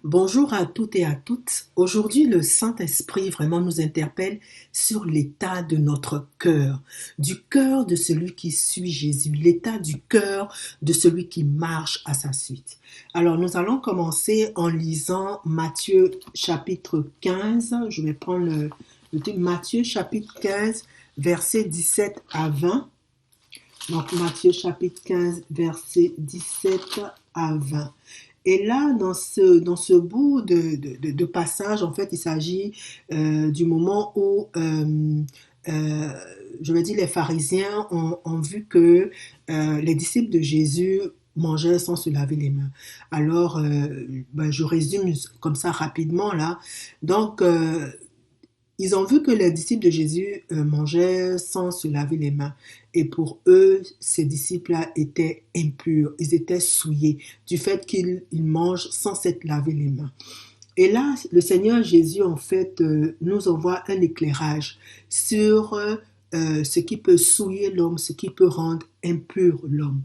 Bonjour à toutes et à toutes. Aujourd'hui, le Saint-Esprit vraiment nous interpelle sur l'état de notre cœur, du cœur de celui qui suit Jésus, l'état du cœur de celui qui marche à sa suite. Alors, nous allons commencer en lisant Matthieu chapitre 15. Je vais prendre le Matthieu chapitre 15, versets 17 à 20. Donc, Matthieu chapitre 15, versets 17 à 20. Et là, dans ce bout de passage, en fait, il s'agit du moment où, euh, je veux dire, les pharisiens ont vu que les disciples de Jésus mangeaient sans se laver les mains. Alors, je résume comme ça rapidement là. Donc, ils ont vu que les disciples de Jésus mangeaient sans se laver les mains. Et pour eux, ces disciples-là étaient impurs, ils étaient souillés du fait qu'ils mangent sans s'être lavé les mains. Et là, le Seigneur Jésus, en fait, nous envoie un éclairage sur ce qui peut souiller l'homme, ce qui peut rendre impur l'homme.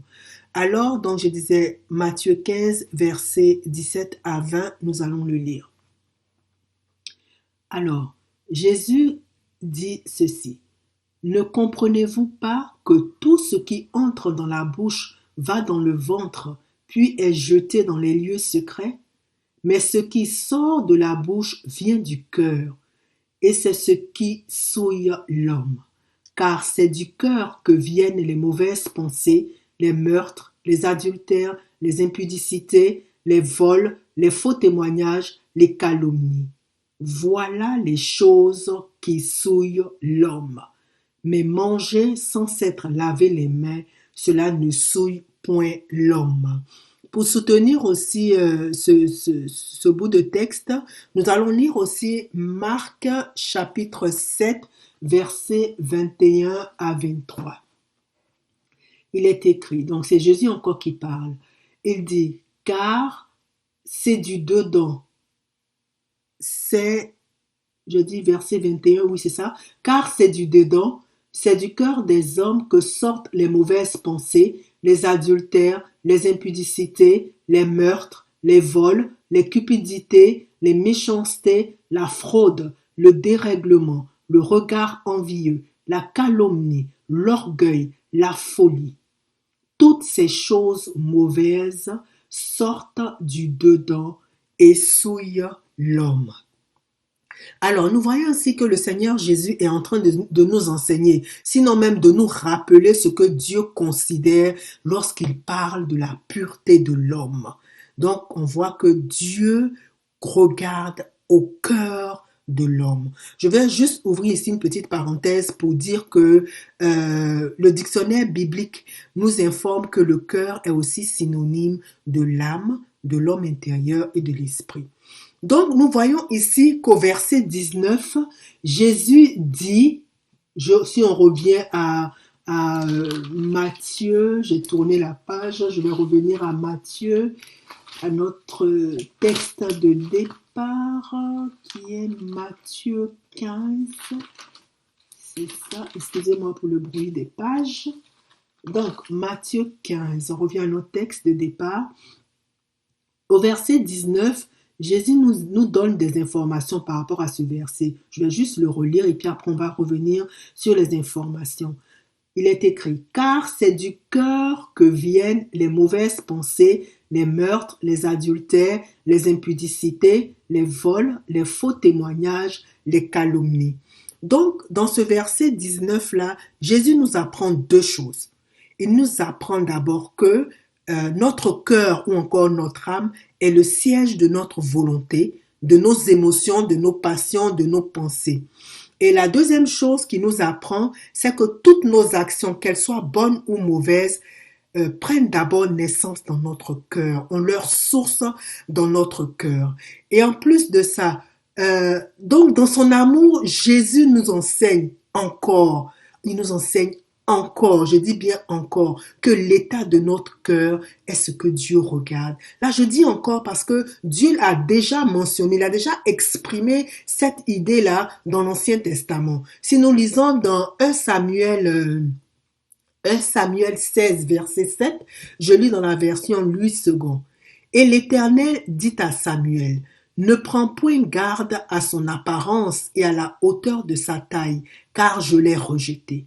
Alors, donc, je disais, Matthieu 15, versets 17 à 20, nous allons le lire. Alors, Jésus dit ceci: ne comprenez-vous pas que tout ce qui entre dans la bouche va dans le ventre, puis est jeté dans les lieux secrets? Mais ce qui sort de la bouche vient du cœur, et c'est ce qui souille l'homme. Car c'est du cœur que viennent les mauvaises pensées, les meurtres, les adultères, les impudicités, les vols, les faux témoignages, les calomnies. Voilà les choses qui souillent l'homme. Mais manger sans s'être lavé les mains, cela ne souille point l'homme. Pour soutenir aussi ce bout de texte, nous allons lire aussi Marc chapitre 7, versets 21 à 23. Il est écrit, donc c'est Jésus encore qui parle. Il dit, car c'est du dedans, c'est, je dis verset 21, oui c'est ça, car c'est du dedans, c'est du cœur des hommes que sortent les mauvaises pensées, les adultères, les impudicités, les meurtres, les vols, les cupidités, les méchancetés, la fraude, le dérèglement, le regard envieux, la calomnie, l'orgueil, la folie. Toutes ces choses mauvaises sortent du dedans et souillent l'homme. Alors, nous voyons ainsi que le Seigneur Jésus est en train de nous enseigner, sinon même de nous rappeler ce que Dieu considère lorsqu'il parle de la pureté de l'homme. Donc, on voit que Dieu regarde au cœur de l'homme. Je vais juste ouvrir ici une petite parenthèse pour dire que le dictionnaire biblique nous informe que le cœur est aussi synonyme de l'âme, de l'homme intérieur et de l'esprit. Donc, nous voyons ici qu'au verset 19, Jésus dit, si on revient à Matthieu, j'ai tourné la page, je vais revenir à Matthieu, à notre texte de départ, qui est Matthieu 15. C'est ça, excusez-moi pour le bruit des pages. Donc, Matthieu 15, on revient à notre texte de départ. Au verset 19, Jésus nous donne des informations par rapport à ce verset. Je vais juste le relire et puis après on va revenir sur les informations. Il est écrit, car c'est du cœur que viennent les mauvaises pensées, les meurtres, les adultères, les impudicités, les vols, les faux témoignages, les calomnies. Donc, dans ce verset 19-là, Jésus nous apprend deux choses. Il nous apprend d'abord que notre cœur ou encore notre âme est le siège de notre volonté, de nos émotions, de nos passions, de nos pensées. Et la deuxième chose qu'il nous apprend, c'est que toutes nos actions, qu'elles soient bonnes ou mauvaises, prennent d'abord naissance dans notre cœur, ont leur source dans notre cœur. Et en plus de ça, donc dans son amour, Jésus nous enseigne encore, il nous enseigne encore, je dis bien encore, que l'état de notre cœur est ce que Dieu regarde. Là, je dis encore parce que Dieu l'a déjà mentionné, il a déjà exprimé cette idée-là dans l'Ancien Testament. Si nous lisons dans 1 Samuel 16, verset 7, je lis dans la version Louis II. Et l'Éternel dit à Samuel, ne prends point garde à son apparence et à la hauteur de sa taille, car je l'ai rejeté.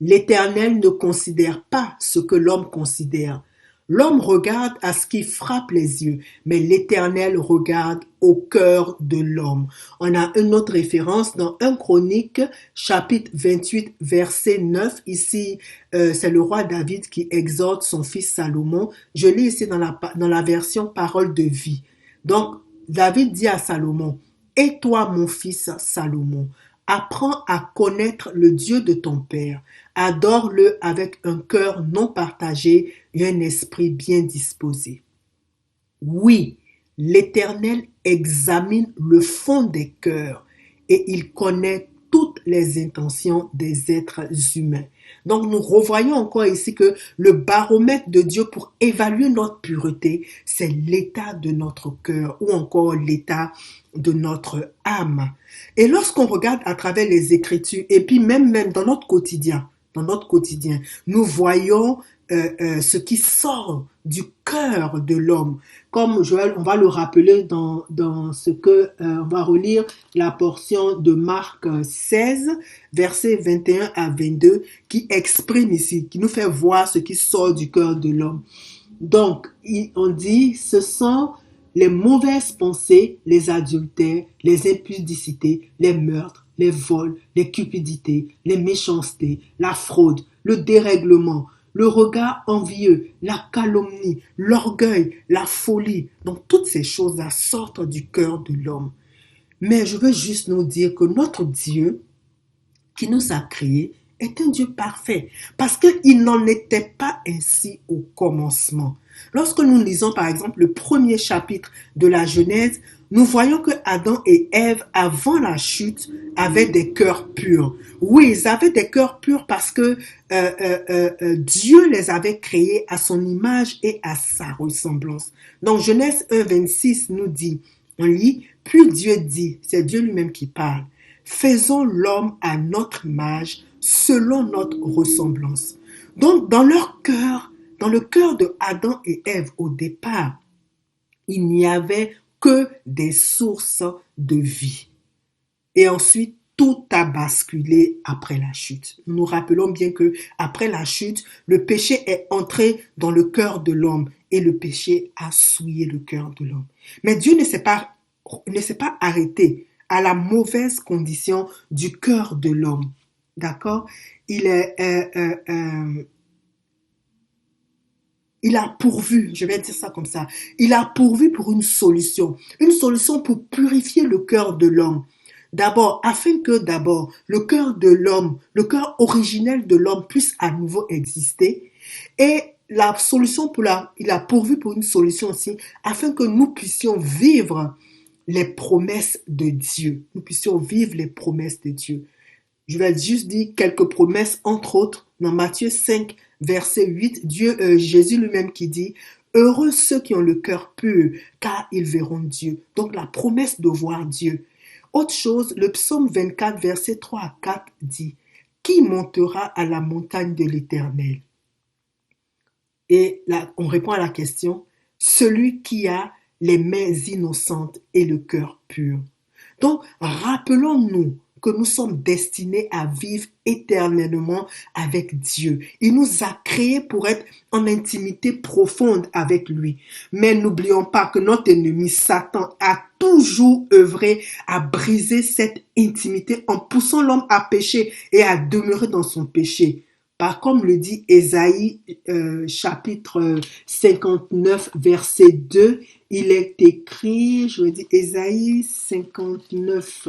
L'Éternel ne considère pas ce que l'homme considère. L'homme regarde à ce qui frappe les yeux, mais l'Éternel regarde au cœur de l'homme. On a une autre référence dans 1 Chronique, chapitre 28, verset 9. Ici, c'est le roi David qui exhorte son fils Salomon. Je lis ici dans la version parole de vie. Donc, David dit à Salomon, et toi, mon fils Salomon, apprends à connaître le Dieu de ton père. Adore-le avec un cœur non partagé et un esprit bien disposé. Oui, l'Éternel examine le fond des cœurs et il connaît toutes les intentions des êtres humains. Donc nous revoyons encore ici que le baromètre de Dieu pour évaluer notre pureté, c'est l'état de notre cœur ou encore l'état de notre âme. Et lorsqu'on regarde à travers les Écritures et puis même dans notre quotidien, nous voyons ce qui sort du cœur de l'homme. Comme Joël, on va le rappeler dans ce que on va relire la portion de Marc 16, versets 21 à 22, qui exprime ici, qui nous fait voir ce qui sort du cœur de l'homme. Donc, on dit, ce sont les mauvaises pensées, les adultères, les impudicités, les meurtres, les vols, les cupidités, les méchancetés, la fraude, le dérèglement, le regard envieux, la calomnie, l'orgueil, la folie. Donc toutes ces choses-là sortent du cœur de l'homme. Mais je veux juste nous dire que notre Dieu, qui nous a créés, est un Dieu parfait, parce qu'il n'en était pas ainsi au commencement. Lorsque nous lisons par exemple le premier chapitre de la Genèse, nous voyons que Adam et Ève, avant la chute, avaient des cœurs purs. Oui, ils avaient des cœurs purs parce que Dieu les avait créés à son image et à sa ressemblance. Donc Genèse 1, 26 nous dit, on lit, puis Dieu dit, c'est Dieu lui-même qui parle, faisons l'homme à notre image, selon notre ressemblance. Donc, dans leur cœur, dans le cœur de Adam et Ève au départ, il n'y avait que des sources de vie. Et ensuite, tout a basculé après la chute. Nous nous rappelons bien que après la chute, le péché est entré dans le cœur de l'homme et le péché a souillé le cœur de l'homme. Mais Dieu ne s'est pas arrêté à la mauvaise condition du cœur de l'homme. D'accord? Il a pourvu, je vais dire ça comme ça, il a pourvu pour une solution pour purifier le cœur de l'homme. D'abord, afin que le cœur de l'homme, le cœur originel de l'homme puisse à nouveau exister. Et la solution il a pourvu pour une solution aussi, afin que nous puissions vivre les promesses de Dieu. Nous puissions vivre les promesses de Dieu. Je vais juste dire quelques promesses, entre autres, dans Matthieu 5, verset 8, Jésus lui-même qui dit, heureux ceux qui ont le cœur pur, car ils verront Dieu. Donc la promesse de voir Dieu. Autre chose, le psaume 24, verset 3 à 4 dit, qui montera à la montagne de l'Éternel? Et là, on répond à la question, celui qui a les mains innocentes et le cœur pur. Donc, rappelons-nous que nous sommes destinés à vivre éternellement avec Dieu. Il nous a créés pour être en intimité profonde avec lui. Mais n'oublions pas que notre ennemi, Satan, a toujours œuvré à briser cette intimité en poussant l'homme à pécher et à demeurer dans son péché. Comme le dit Ésaïe, chapitre 59, verset 2, il est écrit, je dis Ésaïe 59,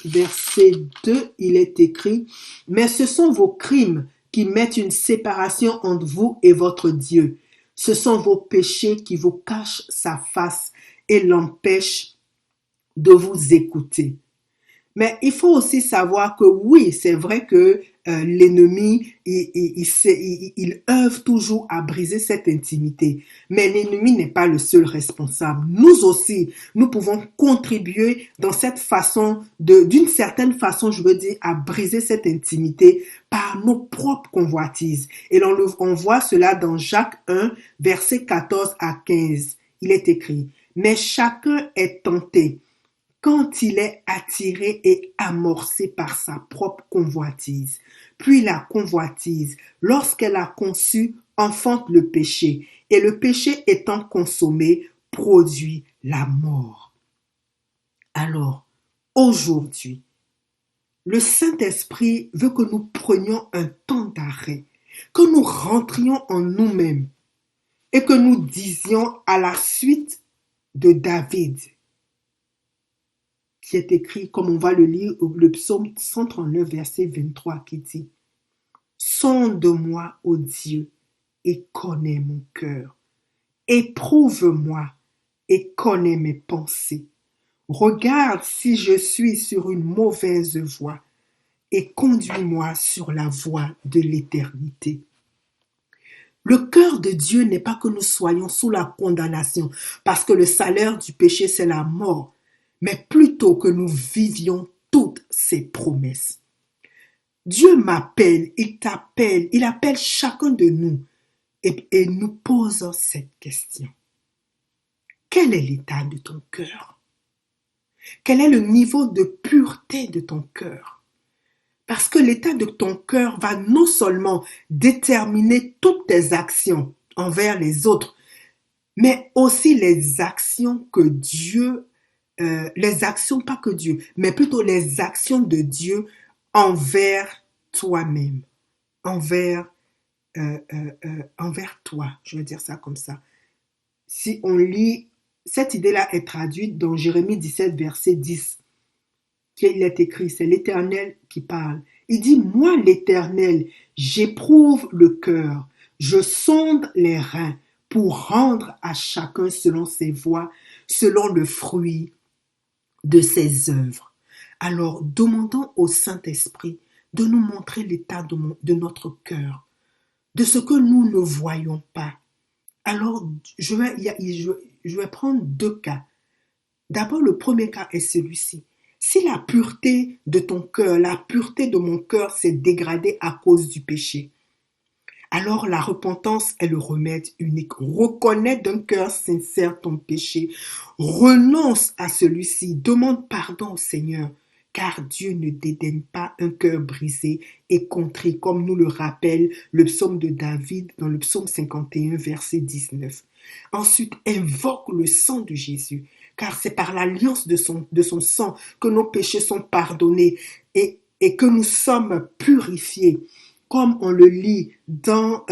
verset 2, il est écrit, mais ce sont vos crimes qui mettent une séparation entre vous et votre Dieu. Ce sont vos péchés qui vous cachent sa face et l'empêchent de vous écouter. Mais il faut aussi savoir que oui, c'est vrai que l'ennemi, il œuvre toujours à briser cette intimité. Mais l'ennemi n'est pas le seul responsable. Nous aussi, nous pouvons contribuer dans cette façon, d'une certaine façon, je veux dire, à briser cette intimité par nos propres convoitises. Et on voit cela dans Jacques 1, versets 14 à 15. Il est écrit, mais chacun est tenté quand il est attiré et amorcé par sa propre convoitise. Puis la convoitise, lorsqu'elle a conçu, enfante le péché, et le péché étant consommé, produit la mort. Alors, aujourd'hui, le Saint-Esprit veut que nous prenions un temps d'arrêt, que nous rentrions en nous-mêmes et que nous disions à la suite de David, qui est écrit, comme on va le lire, le psaume 139, verset 23, qui dit « Sonde-moi, ô Dieu, et connais mon cœur. Éprouve-moi et connais mes pensées. Regarde si je suis sur une mauvaise voie et conduis-moi sur la voie de l'éternité. » Le cœur de Dieu n'est pas que nous soyons sous la condamnation, parce que le salaire du péché, c'est la mort, mais plutôt que nous vivions toutes ses promesses. Dieu m'appelle, il t'appelle, il appelle chacun de nous et nous pose cette question. Quel est l'état de ton cœur? Quel est le niveau de pureté de ton cœur? Parce que l'état de ton cœur va non seulement déterminer toutes tes actions envers les autres, mais aussi les actions que Dieu, les actions, pas que Dieu, mais plutôt les actions de Dieu envers toi-même, envers, envers toi, je vais dire ça comme ça. Si on lit, cette idée-là est traduite dans Jérémie 17, verset 10. Il est écrit, c'est l'Éternel qui parle. Il dit, moi l'Éternel, j'éprouve le cœur, je sonde les reins pour rendre à chacun selon ses voies, selon le fruit de ses œuvres. Alors, demandons au Saint-Esprit de nous montrer l'état de notre cœur, de ce que nous ne voyons pas. Alors, je vais prendre deux cas. D'abord, le premier cas est celui-ci. Si la pureté de ton cœur, la pureté de mon cœur s'est dégradée à cause du péché, alors la repentance est le remède unique. Reconnais d'un cœur sincère ton péché. Renonce à celui-ci. Demande pardon au Seigneur. Car Dieu ne dédaigne pas un cœur brisé et contrit, comme nous le rappelle le psaume de David dans le psaume 51, verset 19. Ensuite, invoque le sang de Jésus, car c'est par l'alliance de son sang que nos péchés sont pardonnés et que nous sommes purifiés, comme on le lit dans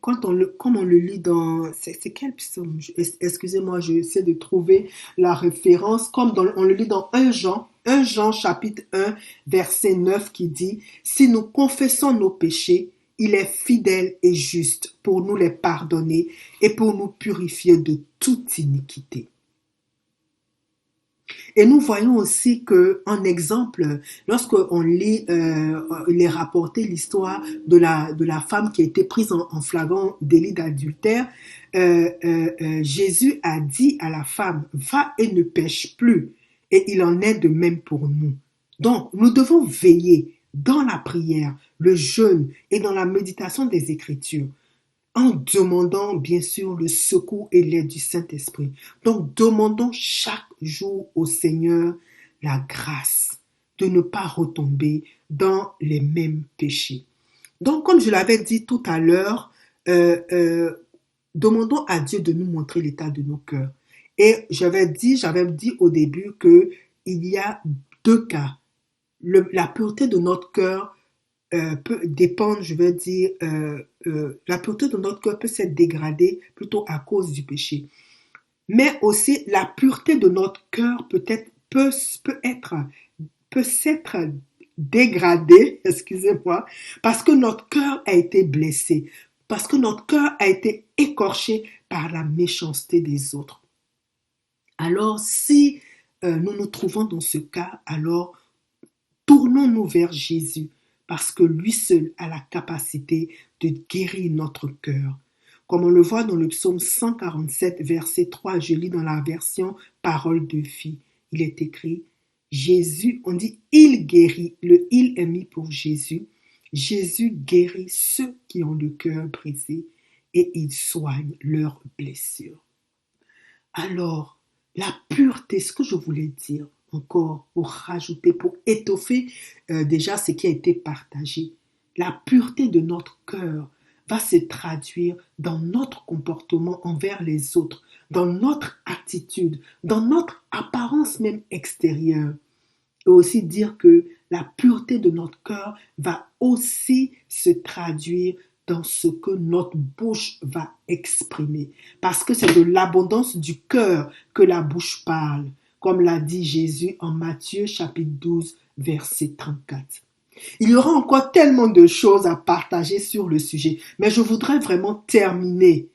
comme on le lit dans, c'est quel psaume? Excusez-moi, j'essaie de trouver la référence, comme on le lit dans 1 Jean chapitre 1, verset 9 qui dit, si nous confessons nos péchés, il est fidèle et juste pour nous les pardonner et pour nous purifier de toute iniquité. Et nous voyons aussi qu'en exemple, lorsqu'on lit, il est rapporté l'histoire de la femme qui a été prise en flagrant délit d'adultère, Jésus a dit à la femme, va et ne pêche plus. Et il en est de même pour nous. Donc, nous devons veiller dans la prière, le jeûne et dans la méditation des Écritures, en demandant bien sûr le secours et l'aide du Saint-Esprit. Donc demandons chaque jour au Seigneur la grâce de ne pas retomber dans les mêmes péchés. Donc comme je l'avais dit tout à l'heure, demandons à Dieu de nous montrer l'état de nos cœurs. Et j'avais dit au début qu'il y a deux cas. La pureté de notre cœur peut dépendre, je vais dire, la pureté de notre cœur peut s'être dégradée plutôt à cause du péché. Mais aussi, la pureté de notre cœur peut s'être dégradée, excusez-moi, parce que notre cœur a été blessé, parce que notre cœur a été écorché par la méchanceté des autres. Alors, si nous nous trouvons dans ce cas, alors tournons-nous vers Jésus parce que lui seul a la capacité de guérir notre cœur. Comme on le voit dans le psaume 147, verset 3, je lis dans la version Parole de vie. Il est écrit, Jésus, on dit il guérit, le il est mis pour Jésus. Jésus guérit ceux qui ont le cœur brisé et il soigne leurs blessures. Alors, la pureté, ce que je voulais dire encore pour rajouter, pour étoffer déjà ce qui a été partagé, la pureté de notre cœur va se traduire dans notre comportement envers les autres, dans notre attitude, dans notre apparence même extérieure. Et aussi dire que la pureté de notre cœur va aussi se traduire dans ce que notre bouche va exprimer. Parce que c'est de l'abondance du cœur que la bouche parle, comme l'a dit Jésus en Matthieu chapitre 12, verset 34. Il y aura encore tellement de choses à partager sur le sujet, mais je voudrais vraiment terminer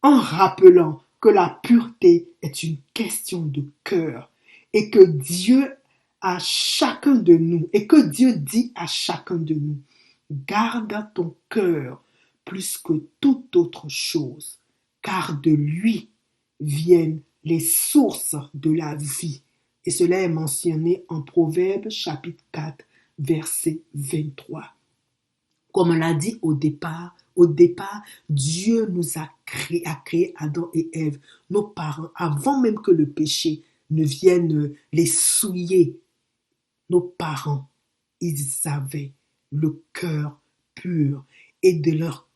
en rappelant que la pureté est une question de cœur et que Dieu à chacun de nous et que Dieu dit à chacun de nous, garde ton cœur plus que toute autre chose, car de lui viennent les sources de la vie. Et cela est mentionné en Proverbes chapitre 4, verset 23. Comme on l'a dit au départ, Dieu nous a créé Adam et Ève, nos parents, avant même que le péché ne vienne les souiller. Nos parents, ils avaient le cœur pur et de leur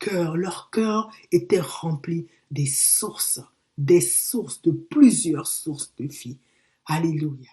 cœur était rempli des sources de plusieurs sources de vie. Alléluia.